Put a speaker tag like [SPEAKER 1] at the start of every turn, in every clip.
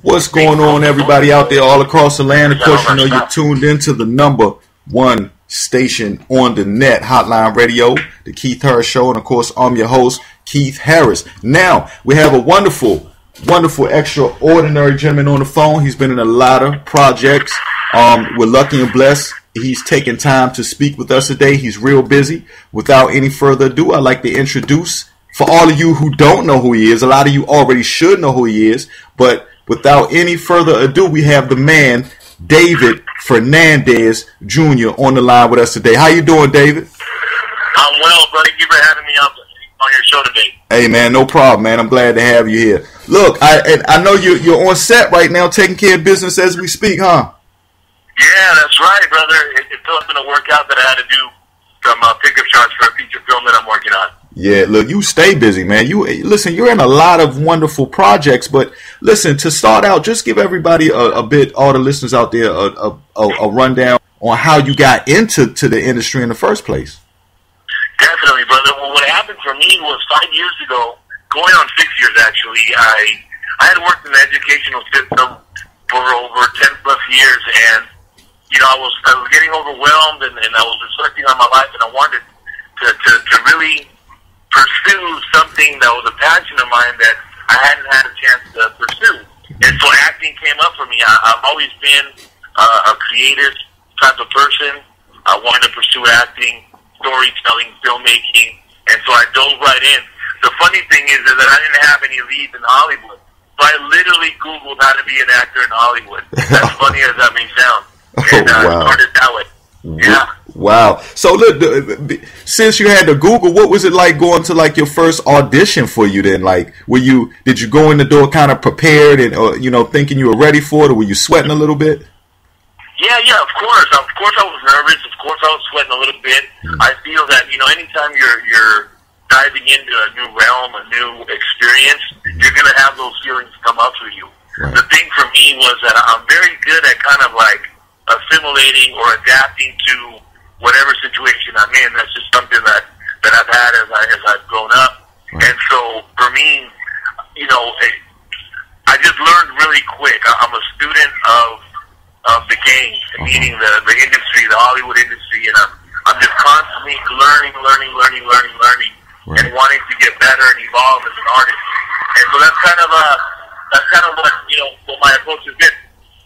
[SPEAKER 1] What's going on, everybody out there all across the land? Of course, you know you're tuned into the number one station on the net, Hotline Radio, the Keith Harris Show, and of course, I'm your host, Keith Harris. Now, we have a wonderful, extraordinary gentleman on the phone. He's been in a lot of projects. We're lucky and blessed. He's taking time to speak with us today. He's real busy. Without any further ado, I'd like to introduce, for all of you who don't know who he is, a lot of you already should know who he is, but without any further ado, we have the man, David Fernandez Jr. on the line with us today. How you doing, David?
[SPEAKER 2] I'm well, buddy. Thank you for having me on your show today.
[SPEAKER 1] Hey, man, no problem, man. I'm glad to have you here. Look, I know you're on set right now taking care of business as we speak, huh?
[SPEAKER 2] Yeah, that's right, brother. It's going to work out that I had to do some pickup shots for a feature film that I'm working on.
[SPEAKER 1] Yeah, look, you stay busy, man. Listen, you're in a lot of wonderful projects, but listen, to start out, just give everybody a bit, all the listeners out there, a rundown on how you got into the industry in the first place.
[SPEAKER 2] Definitely, brother. Well, what happened for me was 5 years ago, going on 6 years actually, I had worked in the educational system for over 10 plus years, and you know, I was getting overwhelmed, and I was reflecting on my life, and I wanted to really pursue something that was a passion of mine that I hadn't had a chance to pursue. And so acting came up for me. I've always been a creative type of person. I wanted to pursue acting, storytelling, filmmaking, and so I dove right in. The funny thing is that I didn't have any leads in Hollywood. So I literally Googled how to be an actor in Hollywood. As funny as that may sound. And started that way. Yeah.
[SPEAKER 1] Wow. So look, since you had to Google, what was it like going to like your first audition for you then? Like, did you go in the door kind of prepared and, thinking you were ready for it, or were you sweating a little bit?
[SPEAKER 2] Yeah, of course. Of course I was nervous. Of course I was sweating a little bit. I feel that, anytime you're diving into a new realm, a new experience, you're going to have those feelings come up for you. Right. The thing for me was that I'm very good at kind of like assimilating or adapting to whatever situation I'm in. That's just something that I've had as I've grown up. Right. And so for me, I just learned really quick. I'm a student of the game, meaning the industry, the Hollywood industry, and I'm just constantly learning, right, and wanting to get better and evolve as an artist. And so that's kind of what my approach has been.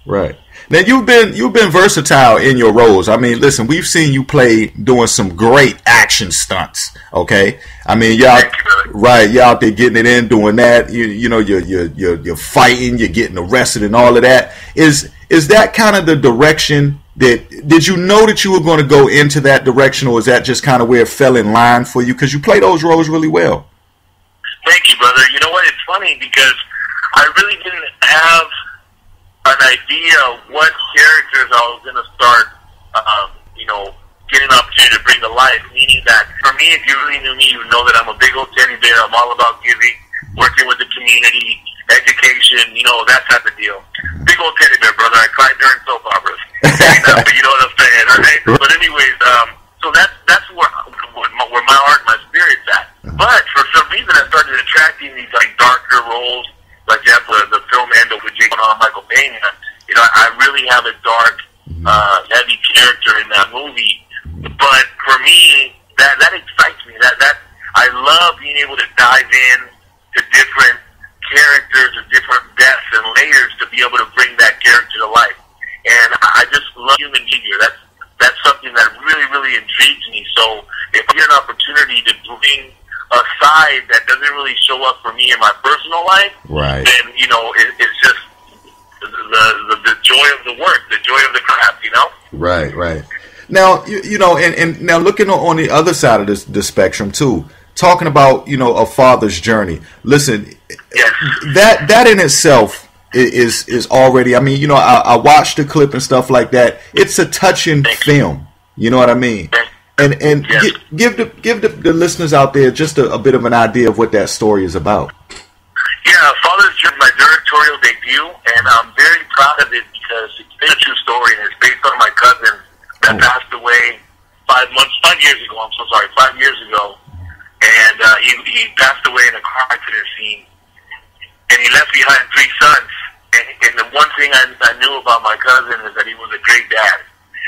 [SPEAKER 2] Right.
[SPEAKER 1] Now you've been versatile in your roles. I mean, listen, we've seen you play doing some great action stunts. Okay, I mean, you're out there getting it in, doing that. You're fighting, you're getting arrested, and all of that. Is that kind of the direction that? Did you know that you were going to go into that direction, or is that just kind of where it fell in line for you? Because you play those roles really well.
[SPEAKER 2] Thank you, brother. You know what? It's funny because I really didn't have an idea of what characters I was going to start, getting an opportunity to bring to life. Meaning that for me, if you really knew me, you would know that I'm a big old teddy bear. I'm all about giving, working with the community, education, that type of deal. Big old teddy bear, brother. I cried during soap operas. You know what I'm saying, right? But anyways, so that's where my heart and my spirit's at. But for some reason, I started attracting these like darker roles. Like you have the film Endo with Jake and Michael Payne. I really have a dark, heavy character in that movie. But for me, that excites me. That I love being able to dive in to different characters or different depths and layers to be able to bring that character to life. And I just love human behavior. That's something that really, really intrigues me. So if I get an opportunity to bring a side that doesn't really show up for me in my personal life,
[SPEAKER 1] right,
[SPEAKER 2] then it's just the joy of the work, the joy of the craft,
[SPEAKER 1] Right. Now and now looking on the other side of the spectrum too, talking about a father's journey. Listen,
[SPEAKER 2] yes,
[SPEAKER 1] that in itself is already. I mean, I watched the clip and stuff like that. It's a touching film. You know what I mean? And yes, give the listeners out there just a bit of an idea of what that story is about.
[SPEAKER 2] Yeah, Father's Journey, my directorial debut, and I'm very proud of it because it's a true story, and it's based on my cousin that passed away 5 years ago. I'm so sorry, 5 years ago, and he passed away in a car accident scene, and he left behind 3 sons. And the one thing I knew about my cousin is that he was a great dad.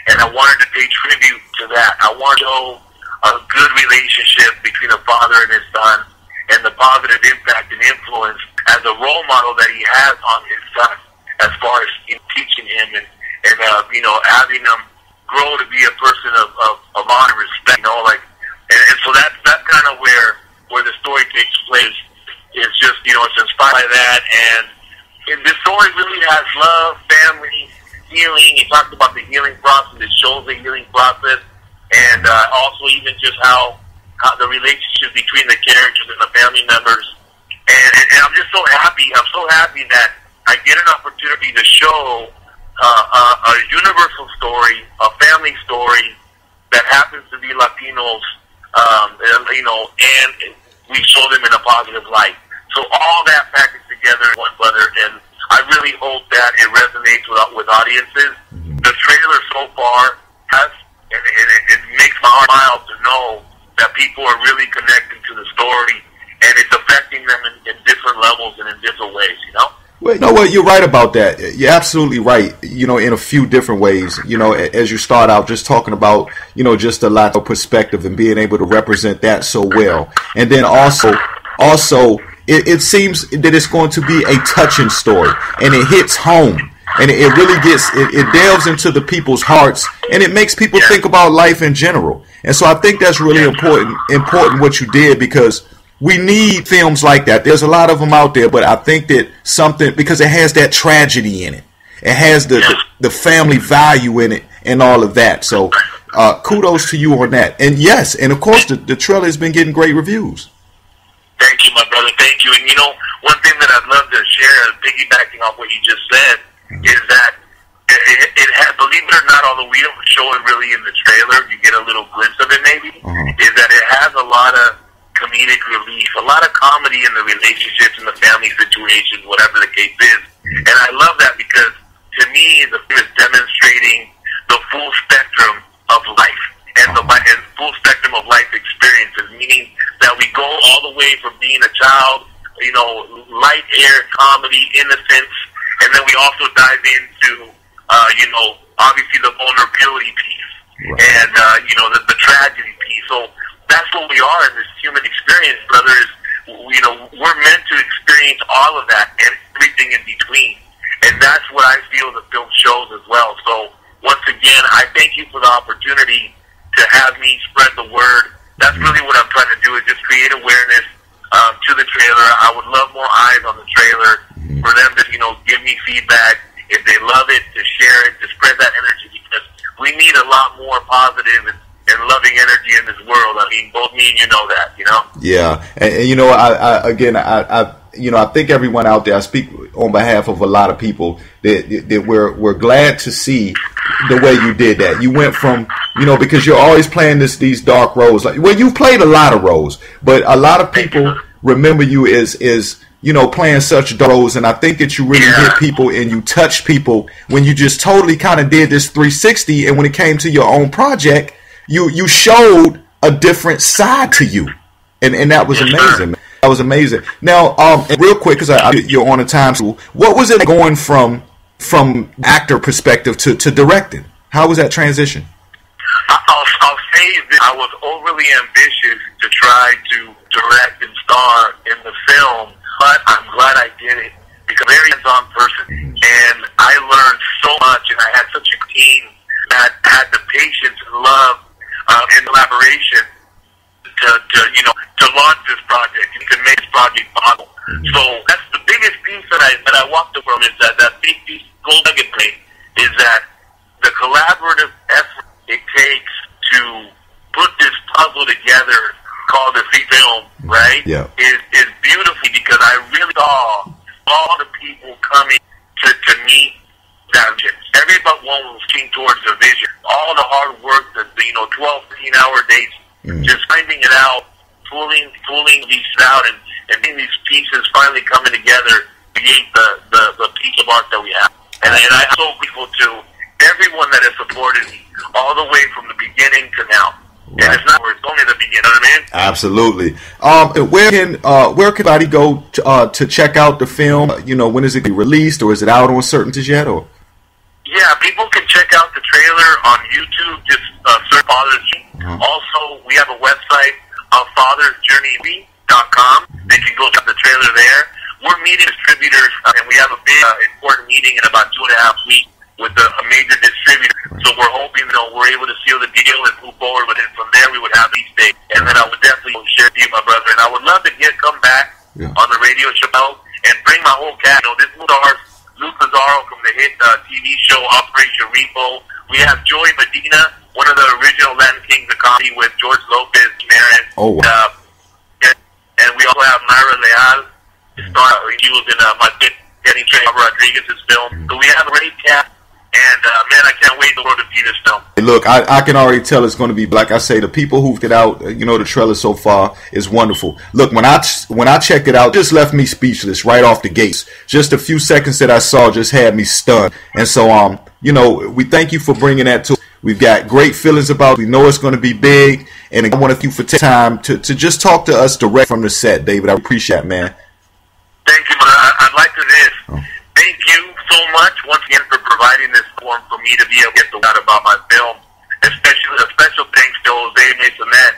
[SPEAKER 2] And I wanted to pay tribute to that. I wanted to show a good relationship between a father and his son, and the positive impact and influence as a role model that he has on his son, as far as teaching him and having him grow to be a person of honor and respect. And so that's kind of where the story takes place. It's just, it's inspired by that, and this story really has love, family, healing. He talked about the healing process. It shows the healing process, and also even just how the relationship between the characters and the family members. And I'm just so happy. I'm so happy that I get an opportunity to show a universal story, a family story that happens to be Latinos, and we show them in a positive light. So all that packaged together in one, brother, and I really hope that it resonates with audiences. The trailer so far has, and it makes my heart smile to know that people are really connecting to the story, and it's affecting them in different levels and in different ways,
[SPEAKER 1] Well, you know what? You're right about that. You're absolutely right. In a few different ways. As you start out just talking about, just a lot of perspective and being able to represent that so well. And then also, it seems that it's going to be a touching story, and it hits home, and it really it delves into the people's hearts, and it makes people think about life in general. And so I think that's really important what you did, because we need films like that. There's a lot of them out there, but I think that because it has that tragedy in it. It has the family value in it and all of that. So kudos to you on that. And yes, and of course the trailer has been getting great reviews.
[SPEAKER 2] Thank you, my brother. Thank you. And one thing that I'd love to share, piggybacking off what you just said, is that it has, believe it or not, although we don't show it really in the trailer, you get a little glimpse of it maybe, is that it has a lot of comedic relief, a lot of comedy in the relationships and the family situations, whatever the case is. And I love that, because to me, the film is demonstrating the full spectrum of life and the full spectrum of life experiences, meaning that we go all the way from being a child, light air, comedy, innocence, and then we also dive into, obviously the vulnerability piece, and, the tragedy piece. So that's what we are in this human experience, brothers. We're meant to experience all of that and everything in between. And that's what I feel the film shows as well. So once again, I thank you for the opportunity to have me spread the word. That's really what I'm trying to do, is just create awareness to the trailer. I would love more eyes on the trailer for them to, give me feedback. If they love it, to share it, to spread that energy, because we need a lot more positive and loving energy in this world. I mean, both me and you know that,
[SPEAKER 1] Yeah, I think everyone out there, I speak on behalf of a lot of people, that we're glad to see the way you did that. You went from, because you're always playing these dark roles. You've played a lot of roles, but a lot of people remember you as playing such dark roles, and I think that you really hit people and you touched people when you just totally kind of did this 360, and when it came to your own project, you showed a different side to you, and that was amazing, man. That was amazing. Now, real quick, because you're on a time school, what was it going from actor perspective to directing? How was that transition?
[SPEAKER 2] I'll say that I was overly ambitious to try to direct and star in the film, but I'm glad I did it, because I'm a very hands-on person, and I learned so much, and I had such a team that had the patience and love and collaboration to launch this project and to make this project possible. So that's the biggest piece that I walked from, is that big piece, gold nugget plate, is that the collaborative effort it takes to put this puzzle together called the film, right?
[SPEAKER 1] Yeah.
[SPEAKER 2] Is beautiful, because I really saw all the people coming to meet that vision. Every but one was looking towards the vision. All the hard work, the 12, 15-hour days, just finding it out, pulling these out, and getting these pieces finally coming together to create the piece of art that we have. And I'm so grateful to everyone that has supported me all the way from the beginning to now. And it's not where it's only the beginning, you know what I mean?
[SPEAKER 1] Absolutely. Where can anybody go to check out the film? You know, when is it released, or is it out on certainties yet? Or
[SPEAKER 2] yeah, people can check out the trailer on YouTube. Just search Father's Journey. Also, we have a website, fathersjourney.com. They can go check the trailer there. We're meeting distributors, and we have a big important meeting in about 2.5 weeks with a major distributor. So we're hoping, we're able to seal the deal and move forward with it. From there, we would have these days. And then I would definitely share with you, my brother. And I would love to come back on the radio show and bring my whole cast. This was ours, Luke Pizarro from the hit TV show Operation Repo. We have Joey Medina, one of the original Latin Kings of comedy with George Lopez, Marin.
[SPEAKER 1] Oh, wow.
[SPEAKER 2] And we also have Myra Leal. She was in my Getting Trey Rodriguez's film. So we have a great cast. And, man, I can't wait to see this film.
[SPEAKER 1] Look, I can already tell it's going to be, like I say, the people who've get out, the trailer so far is wonderful. Look, when I checked it out, it just left me speechless right off the gates. Just a few seconds that I saw just had me stunned. And so, we thank you for bringing that to us. We've got great feelings about it. We know it's going to be big. And I want to thank you for taking time to just talk to us direct from the set, David. I appreciate it, man.
[SPEAKER 2] Thank you, brother. I'd like to do this. Thank you so much once again for providing this forum for me to be able to get the word about my film. Especially a special thanks to Jose Masonet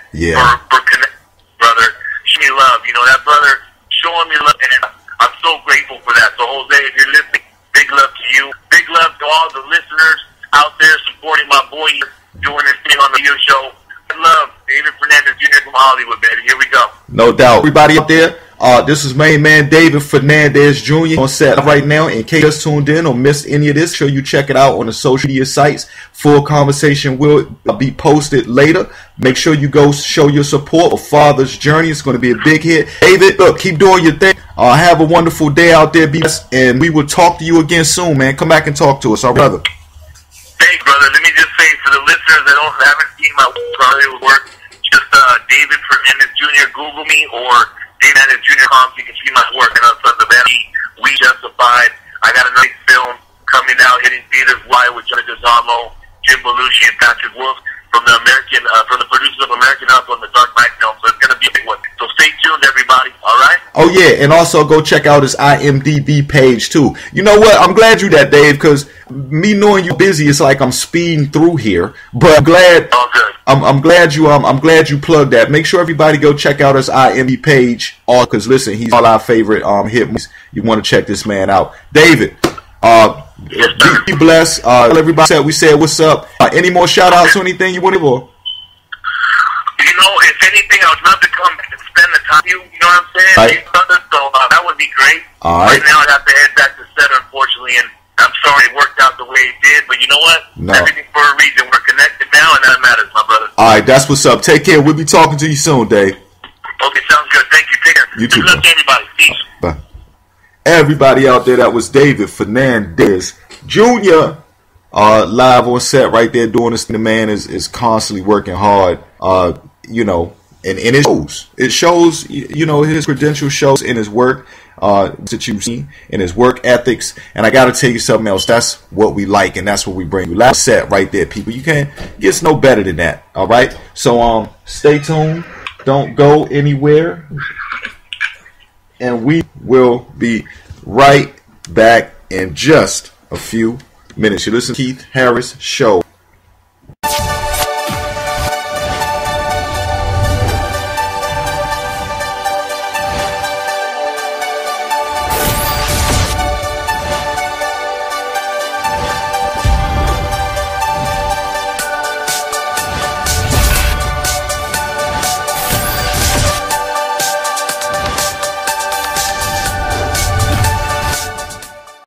[SPEAKER 2] for connecting, brother. Show me love. That brother showing me love, and I'm so grateful for that. So, Jose, if you're listening, big love to you. Big love to all the listeners out there supporting my boy doing this thing on the radio show. I love David Fernandez Jr. from Hollywood, baby. Here we go.
[SPEAKER 1] No doubt. Everybody out there, this is main man David Fernandez Jr. on set right now. In case you just tuned in or missed any of this, make sure you check it out on the social media sites. Full conversation will be posted later. Make sure you go show your support for Father's Journey. It's going to be a big hit. David, look, keep doing your thing. Have a wonderful day out there. Be blessed, and we will talk to you again soon, man. Come back and talk to us, all right, brother.
[SPEAKER 2] Thanks, brother. Let me just say to the listeners that haven't seen my work, just David Fernandez Jr. Google me, or David Fernandez Jr. So you can see my work. And Sons of Anarchy, We Justified. I got a nice film coming out, hitting theaters live with Johnny DeZamo, Jim Belushi, and Patrick Wolf from the producers of American Hustle and the Dark Knight film. So it's going to be a big one. So stay tuned, everybody. All right?
[SPEAKER 1] Oh, yeah. And also go check out his IMDb page, too. You know what? I'm glad you that, Dave, because me knowing you busy, it's like I'm speeding through here. But I'm glad.
[SPEAKER 2] All good.
[SPEAKER 1] I'm glad you plugged that. Make sure everybody go check out his IMDb page. Because listen, he's all our favorite hit movies. You want to check this man out, David. Be blessed. Tell everybody we said what's up. Any more shout outs or anything you want to do?
[SPEAKER 2] If anything, I would love to come back and spend the time with you. You know what I'm saying?
[SPEAKER 1] Right.
[SPEAKER 2] So that would be great.
[SPEAKER 1] All right.
[SPEAKER 2] Right now, I'd have to head back to set, unfortunately, and I'm sorry it worked out the way it did. But you know what?
[SPEAKER 1] No.
[SPEAKER 2] Everything for a reason. We're connected now, and that matters, my brother.
[SPEAKER 1] All right, that's what's up. Take care. We'll be talking to you soon, Dave.
[SPEAKER 2] Okay, sounds good. Thank you. Take care.
[SPEAKER 1] You too,
[SPEAKER 2] good luck to everybody. Peace.
[SPEAKER 1] Bye. Everybody out there, that was David Fernandez Jr. Live on set right there doing this. The man is constantly working hard, and it shows. It shows, his credentials shows in his work that you've seen, in his work ethics. And I got to tell you something else. That's what we like, and that's what we bring you. Live set right there, people. You can't get no better than that, all right? So stay tuned. Don't go anywhere. And we will be right back in just a few minutes. You listen to Keith Harris Show.